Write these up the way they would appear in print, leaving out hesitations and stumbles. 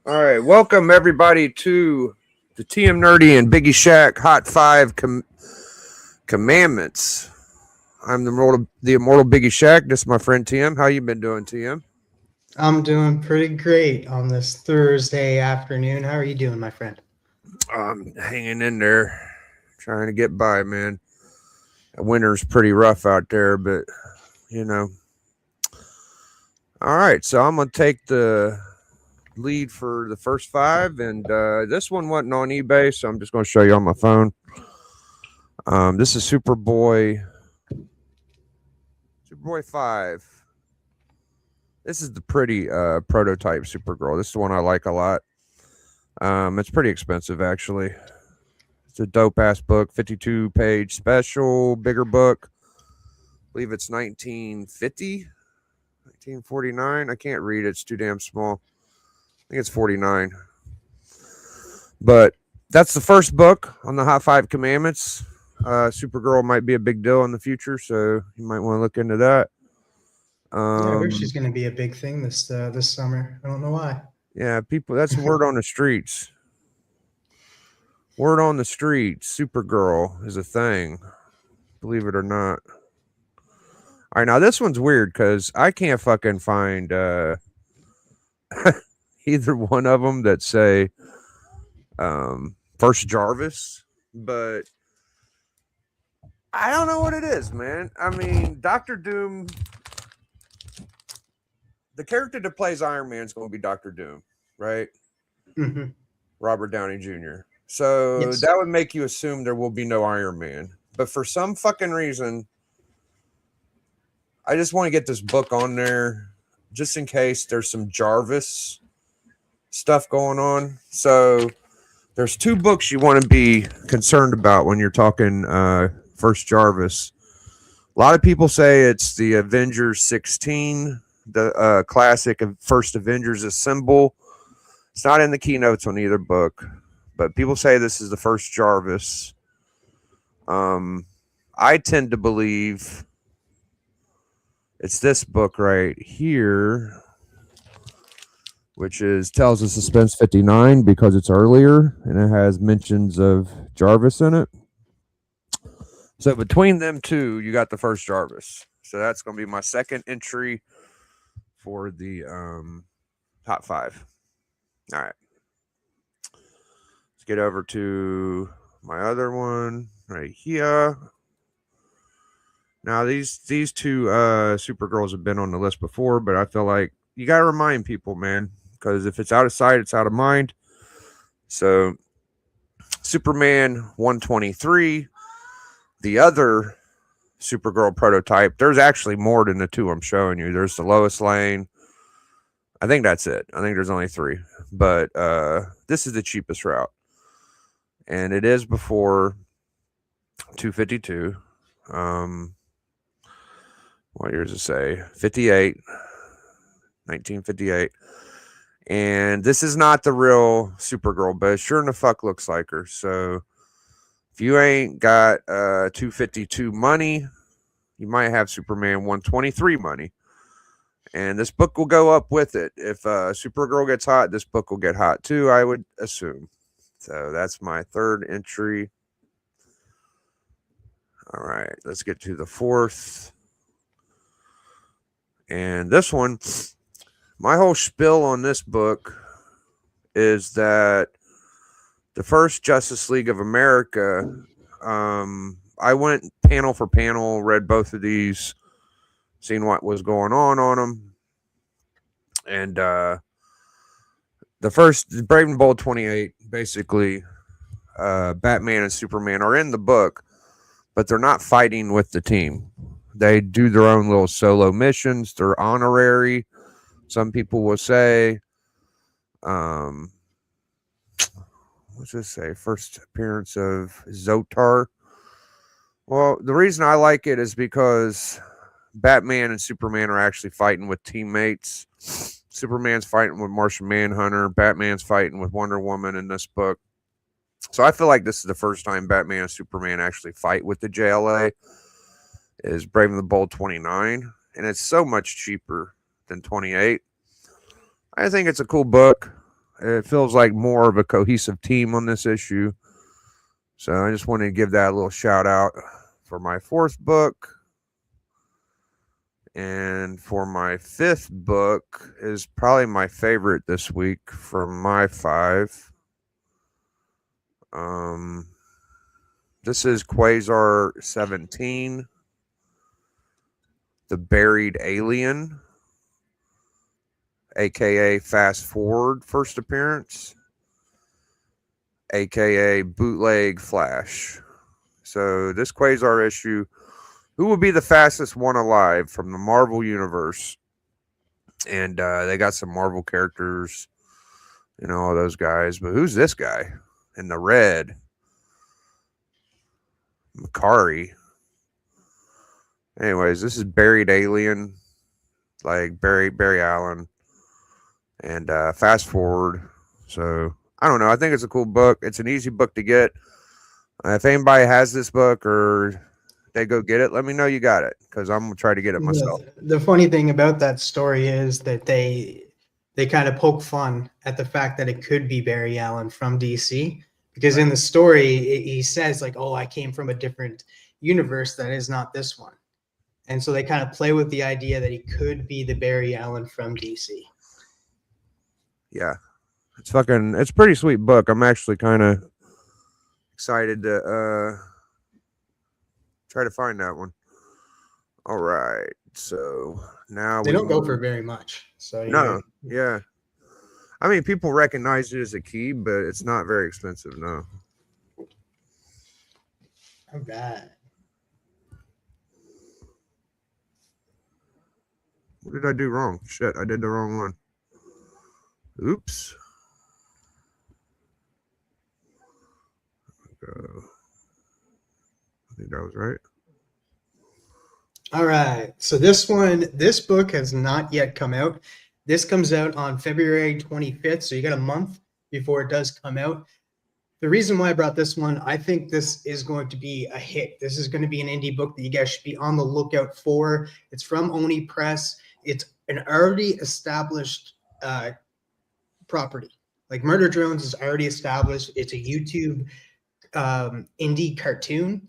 All right, welcome everybody to the TM Nerdy and Biggie Shaq Hot Five Commandments. I'm the immortal Biggie Shaq. This is my friend TM. How you been doing, TM? I'm doing pretty great on this Thursday afternoon. How are you doing, my friend? I'm hanging in there, trying to get by, man. The winter's pretty rough out there, but you know. All right, so I'm gonna take the lead for the first five, and this one wasn't on eBay, so I'm just gonna show you on my phone. This is Superboy 5. This is the pretty prototype Supergirl. This is the one I like a lot. It's pretty expensive, actually. It's a dope ass book, 52 page special, bigger book. I believe it's 1950, 1949. I can't read it, it's too damn small. I think it's 49. But that's the first book on the Hot Five Commandments. Supergirl might be a big deal in the future, so you might want to look into that. Yeah, I heard she's going to be a big thing this summer. I don't know why. Yeah, people. That's word on the streets. Word on the streets. Supergirl is a thing. Believe it or not. All right, now this one's weird because I can't fucking find either one of them that say First Jarvis, but I don't know what it is, man. I mean, Dr. Doom, the character that plays Iron Man is going to be Dr. Doom, right? Mm-hmm. Robert Downey Jr. So Yes. that would make you assume there will be no Iron Man. But for some fucking reason, I just want to get this book on there just in case there's some Jarvis stuff going on. So there's two books you want to be concerned about when you're talking First Jarvis. A lot of people say it's the Avengers 16, the classic First Avengers Assemble. It's not in the keynotes on either book, but people say this is the first Jarvis. I tend to believe it's this book right here, which is Tales of Suspense 59 because it's earlier and it has mentions of Jarvis in it. So between them two, you got the first Jarvis. So that's going to be my second entry for the top five. All right. Let's get over to my other one right here. Now these two Supergirls have been on the list before, but I feel like you got to remind people, man, because if it's out of sight, it's out of mind. So Superman 123, the other Supergirl prototype, there's actually more than the two I'm showing you. There's the Lois Lane. I think that's it. I think there's only three. But this is the cheapest route. And it is before 252. What year does it say? 58. 1958. And this is not the real Supergirl, but it sure in the fuck looks like her. So if you ain't got 252 money, you might have Superman 123 money. And this book will go up with it. If Supergirl gets hot, this book will get hot too, I would assume. So that's my third entry. All right, let's get to the fourth. And this one, my whole spiel on this book is that the first Justice League of America, I went panel for panel, read both of these, seen what was going on them. And the first, Brave and Bold 28, basically, Batman and Superman are in the book, but they're not fighting with the team. They do their own little solo missions. They're honorary. Some people will say, what's this say? First appearance of Zotar. Well, the reason I like it is because Batman and Superman are actually fighting with teammates. Superman's fighting with Martian Manhunter. Batman's fighting with Wonder Woman in this book. So I feel like this is the first time Batman and Superman actually fight with the JLA. Is Brave and the Bold 29. And it's so much cheaper than 28. I think it's a cool book. It feels like more of a cohesive team on this issue. So I just wanted to give that a little shout out for my fourth book. And for my fifth book is probably my favorite this week from my five. This is Quasar 17, The Buried Alien, aka Fast Forward first appearance, aka Bootleg Flash. So this Quasar issue, who will be the fastest one alive from the Marvel Universe? And they got some Marvel characters, all those guys. But who's this guy in the red? Makari. Anyways, this is Buried Alien, like Barry Allen, and Fast Forward. So I don't know. I think it's a cool book. It's an easy book to get. If anybody has this book or they go get it, let me know you got it, because I'm gonna try to get it myself. The funny thing about that story is that they kind of poke fun at the fact that it could be Barry Allen from DC, because in the story he says like, "Oh, I came from a different universe that is not this one," and so they kind of play with the idea that he could be the Barry Allen from DC. Yeah, it's a pretty sweet book. I'm actually kind of excited to try to find that one. All right, so now they don't go for very much. So no, yeah. I mean, people recognize it as a key, but it's not very expensive. No. All right. What did I do wrong? Shit, I did the wrong one. Oops. I think that was right. All right. So this book has not yet come out. This comes out on February 25th. So you got a month before it does come out. The reason why I brought this one, I think this is going to be a hit. This is going to be an indie book that you guys should be on the lookout for. It's from Oni Press. It's an already established property. Like Murder Drones is already established. It's a YouTube indie cartoon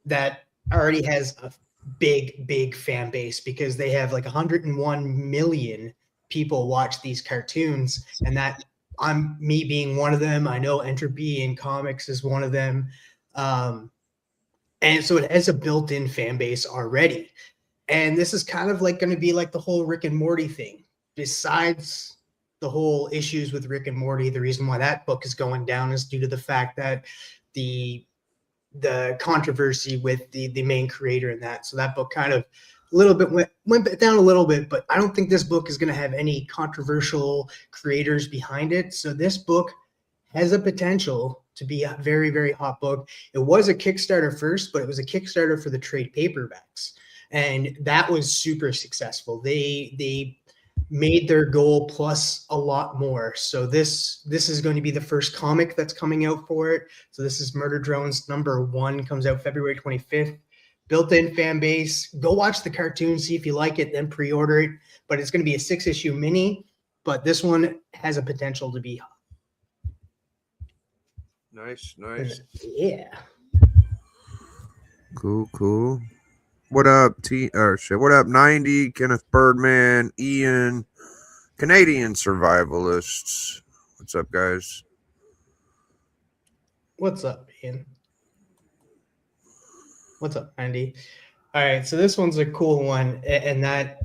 that already has a big fan base, because they have like 101 million people watch these cartoons, and that I'm me being one of them. I know Entropy in comics is one of them, and so it has a built-in fan base already. And this is kind of like going to be like the whole Rick and Morty thing. Besides the whole issues with Rick and Morty, the reason why that book is going down is due to the fact that the controversy with the main creator in that. So that book kind of a little bit went down a little bit, but I don't think this book is going to have any controversial creators behind it. So this book has a potential to be a very, very hot book. It was a Kickstarter first, but it was a Kickstarter for the trade paperbacks, and that was super successful. They made their goal plus a lot more. So this is going to be the first comic that's coming out for it. So this is Murder Drones #1, comes out February 25th. Built-in fan base. Go watch the cartoon, see if you like it, then pre-order it. But it's going to be a 6-issue mini, but this one has a potential to be hot. Nice. Yeah. Cool. What up, what up, 90, Kenneth Birdman, Ian, Canadian Survivalists. What's up, guys? What's up, Ian? What's up, Andy? All right, so this one's a cool one, and that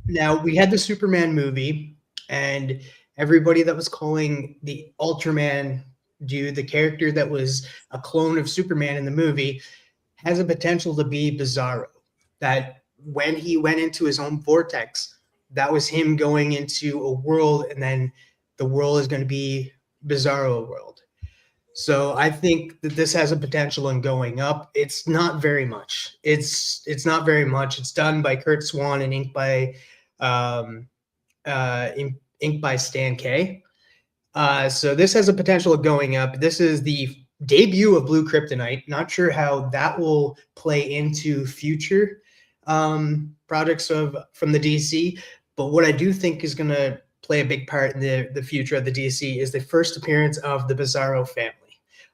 now we had the Superman movie, and everybody that was calling the Ultraman dude, the character that was a clone of Superman in the movie, has a potential to be Bizarro. That when he went into his own vortex, that was him going into a world, and then the world is going to be Bizarro world. So I think that this has a potential in going up. It's not very much. It's not very much. It's done by Kurt Swan and inked by Stan K. So this has a potential of going up. This is the debut of Blue Kryptonite. Not sure how that will play into future projects from the DC, but what I do think is going to play a big part in the future of the DC is the first appearance of the Bizarro family.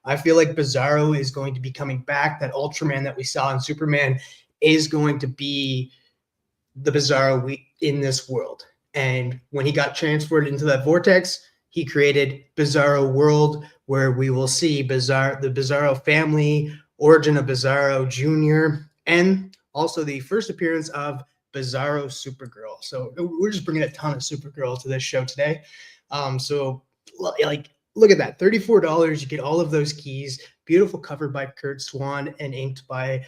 I feel like Bizarro is going to be coming back. That Ultraman that we saw in Superman is going to be the Bizarro in this world. And when he got transferred into that vortex, he created Bizarro World, where we will see the Bizarro family, origin of Bizarro Jr., and also the first appearance of Bizarro Supergirl. So we're just bringing a ton of Supergirl to this show today. So like, look at that, $34. You get all of those keys. Beautiful cover by Kurt Swan and inked by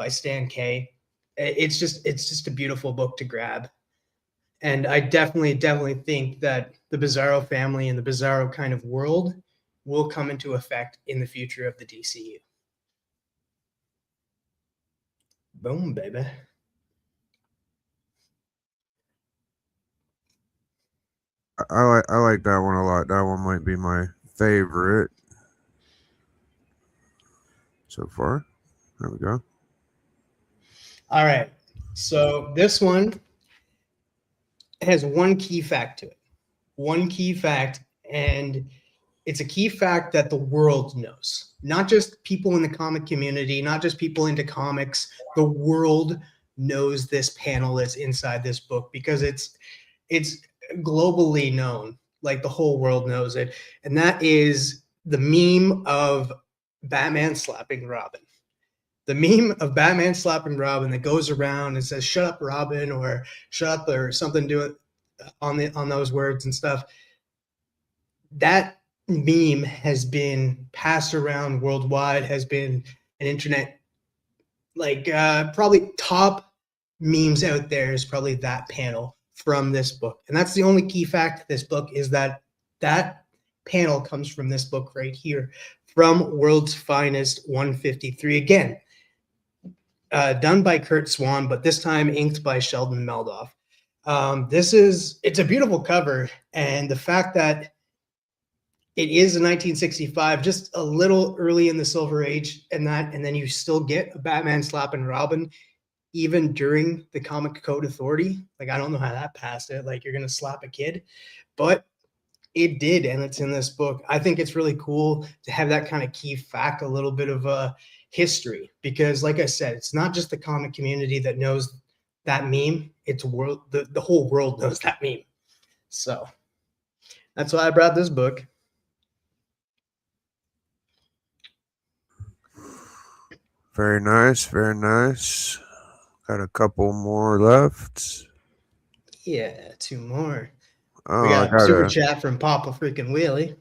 Stan K. It's just a beautiful book to grab. And I definitely think that the Bizarro family and the Bizarro kind of world will come into effect in the future of the DCU. Boom, baby. I like that one a lot. That one might be my favorite so far. There we go. All right. So this one has one key fact to it. One key fact, and it's a key fact that the world knows. Not just people in the comic community, not just people into comics. The world knows this panel that's inside this book because it's globally known. Like the whole world knows it. And that is the meme of Batman slapping Robin. The meme of Batman slapping Robin that goes around and says, "Shut up, Robin," or "Shut up," or something on those words and stuff. That meme has been passed around worldwide, has been an internet, like probably top memes out there is probably that panel from this book. And that's the only key fact of this book, is that panel comes from this book right here, from World's Finest 153. Again, done by Kurt Swan, but this time inked by Sheldon Meldoff. It's a beautiful cover, and the fact that it is in 1965, just a little early in the Silver Age, and then you still get a Batman slapping Robin, even during the Comic Code Authority. Like, I don't know how that passed it. Like, you're gonna slap a kid, but it did, and it's in this book. I think it's really cool to have that kind of key fact, a little bit of a history, because like I said, it's not just the comic community that knows that meme. It's the whole world knows that meme. So that's why I brought this book. Very nice, very nice. Got a couple more left. Yeah, two more. Oh, we got super chat from Papa freaking Willie.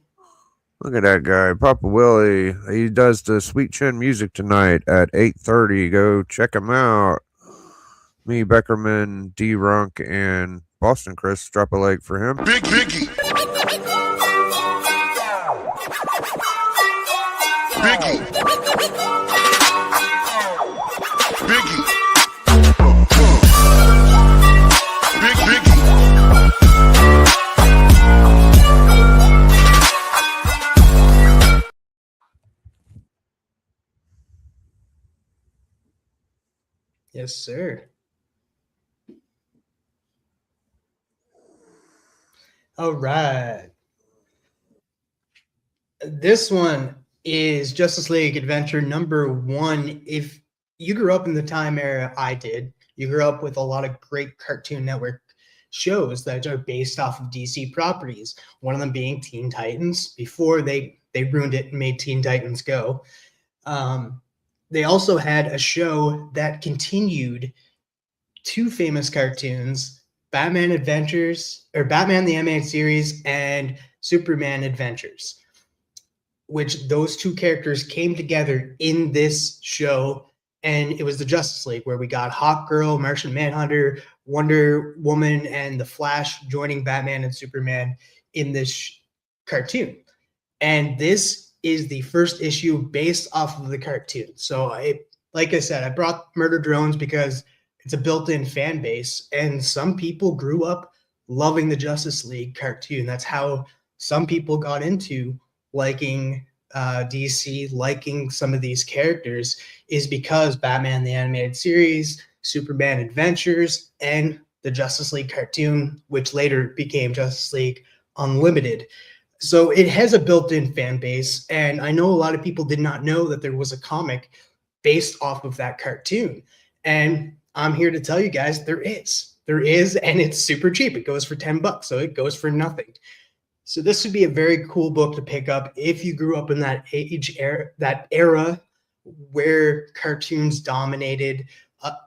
Look at that guy, Papa Willie. He does the Sweet Chin music tonight at 8:30. Go check him out. Me, Beckerman, D. Runk, and Boston Chris. Drop a like for him. Biggie. Yes, sir. All right. This one is Justice League Adventure number 1. If you grew up in the time era I did, you grew up with a lot of great Cartoon Network shows that are based off of DC properties. One of them being Teen Titans, before they ruined it and made Teen Titans Go. They also had a show that continued two famous cartoons, Batman Adventures, or Batman the Animated Series, and Superman Adventures, which those two characters came together in this show. And it was the Justice League, where we got Hawkgirl, Martian Manhunter, Wonder Woman, and the Flash joining Batman and Superman in this cartoon. And this is the first issue based off of the cartoon. So like I said, I brought Murder Drones because it's a built-in fan base, and some people grew up loving the Justice League cartoon. That's how some people got into liking DC, liking some of these characters, is because Batman the Animated Series, Superman Adventures, and the Justice League cartoon, which later became Justice League Unlimited. So it has a built-in fan base, and I know a lot of people did not know that there was a comic based off of that cartoon. And I'm here to tell you guys there is. There is, and it's super cheap. It goes for $10, so it goes for nothing. So this would be a very cool book to pick up if you grew up in that era where cartoons dominated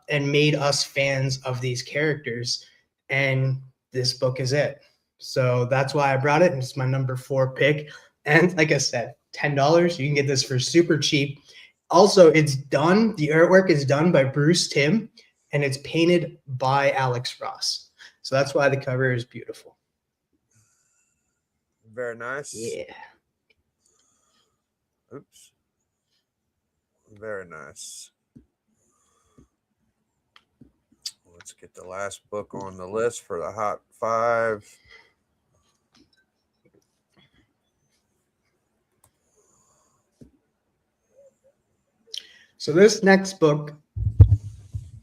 and made us fans of these characters. And this book is it. So that's why I brought it. And it's my number 4 pick. And like I said, $10. You can get this for super cheap. Also, it's done. The artwork is done by Bruce Timm, and it's painted by Alex Ross. So that's why the cover is beautiful. Very nice. Yeah. Oops. Very nice. Let's get the last book on the list for the Hot 5. So this next book,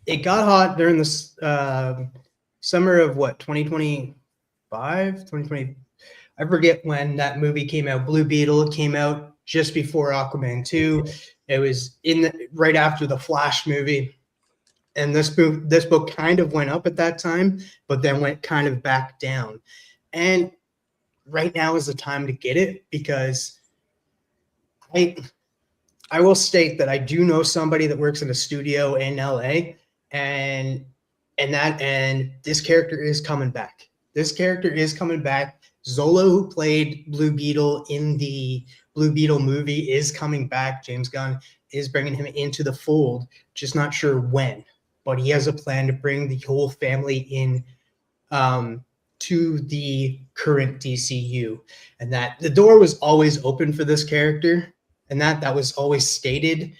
it got hot during the summer of what, 2025, 2020. I forget when that movie came out. Blue Beetle came out just before Aquaman 2. It was right after the Flash movie. And this book kind of went up at that time, but then went kind of back down. And right now is the time to get it, because I will state that I do know somebody that works in a studio in LA, and this character is coming back. This character is coming back. Zola, who played Blue Beetle in the Blue Beetle movie, is coming back. James Gunn is bringing him into the fold, just not sure when, but he has a plan to bring the whole family in to the current DCU, and that the door was always open for this character, and that was always stated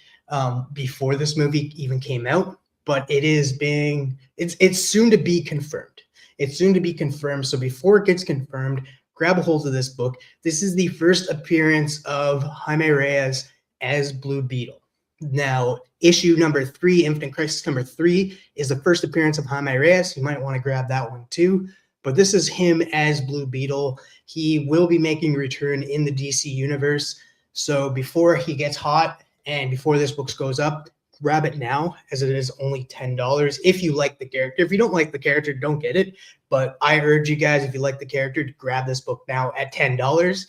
before this movie even came out. But it's soon to be confirmed. It's soon to be confirmed. So before it gets confirmed, grab a hold of this book. This is the first appearance of Jaime Reyes as Blue Beetle. Now, issue number 3, Infinite Crisis number 3, is the first appearance of Jaime Reyes. You might want to grab that one too. But this is him as Blue Beetle. He will be making a return in the DC universe. So before he gets hot and before this book goes up, grab it now, as it is only $10 if you like the character. If you don't like the character, don't get it. But I urge you guys, if you like the character, to grab this book now at $10.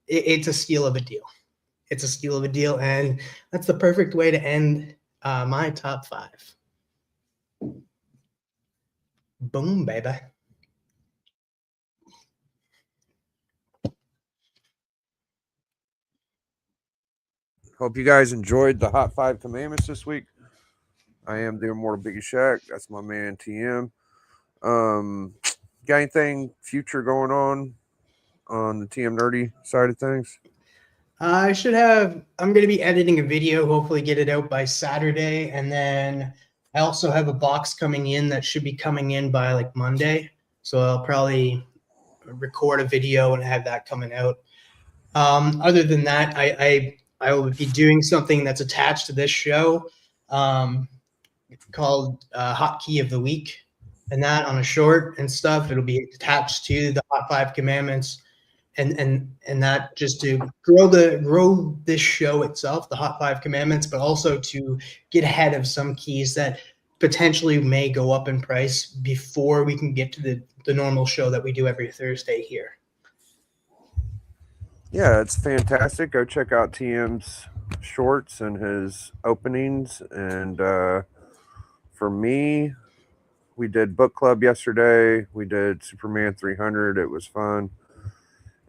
It's a steal of a deal. It's a steal of a deal, and that's the perfect way to end my top 5. Boom, baby. Hope you guys enjoyed the Hot 5 Commandments this week. I am the immortal biggieshaq. That's my man TM. Got anything future going on the TM Nerdy side of things? I'm going to be editing a video, hopefully get it out by Saturday. And then I also have a box coming in that should be coming in by like Monday. So I'll probably record a video and have that coming out. Other than that, I will be doing something that's attached to this show called Hotkey of the Week, and that on a short and stuff. It'll be attached to the Hot 5 Commandments, and that just to grow this show itself, the Hot 5 Commandments, but also to get ahead of some keys that potentially may go up in price before we can get to the normal show that we do every Thursday here. Yeah, it's fantastic. Go check out TM's shorts and his openings. And for me, we did book club yesterday. We did Superman 300. It was fun.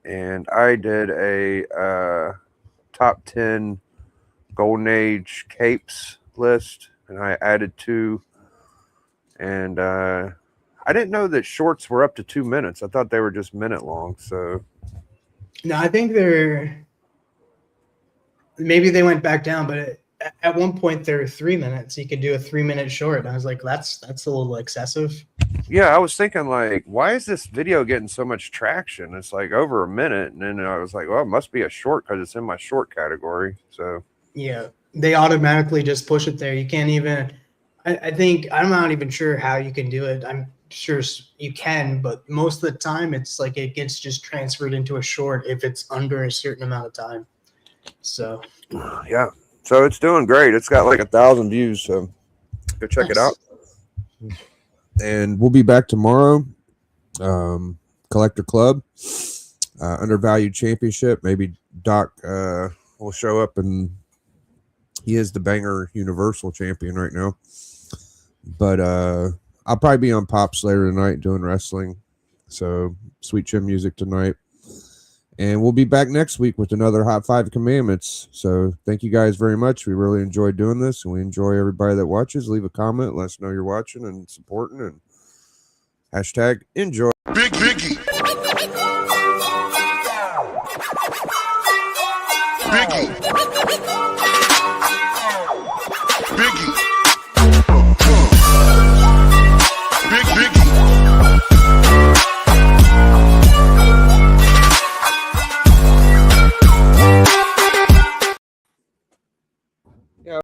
And I did a top 10 Golden Age capes list, and I added 2. And I didn't know that shorts were up to 2 minutes. I thought they were just minute long. So no, I think maybe they went back down, but at one point they were 3 minutes. You could do a 3-minute short. And I was like, that's a little excessive. Yeah, I was thinking, like, why is this video getting so much traction? It's like over a minute. And then I was like, well, it must be a short because it's in my short category. So yeah, they automatically just push it there. You can't even, I think, I'm not even sure how you can do it. sure you can, but most of the time it's like it gets just transferred into a short if it's under a certain amount of time. So Yeah. So it's doing great. It's got like 1,000 views. So go check it nice. out. And we'll be back tomorrow. Collector Club, Undervalued Championship. Maybe Doc will show up, and he is the Banger Universal Champion right now. But I'll probably be on Pops later tonight doing wrestling. So Sweet Chin music tonight. And we'll be back next week with another Hot 5 Commandments. So thank you guys very much. We really enjoyed doing this, and we enjoy everybody that watches. Leave a comment. Let us know you're watching and supporting. And hashtag enjoy. Biggie. Biggie.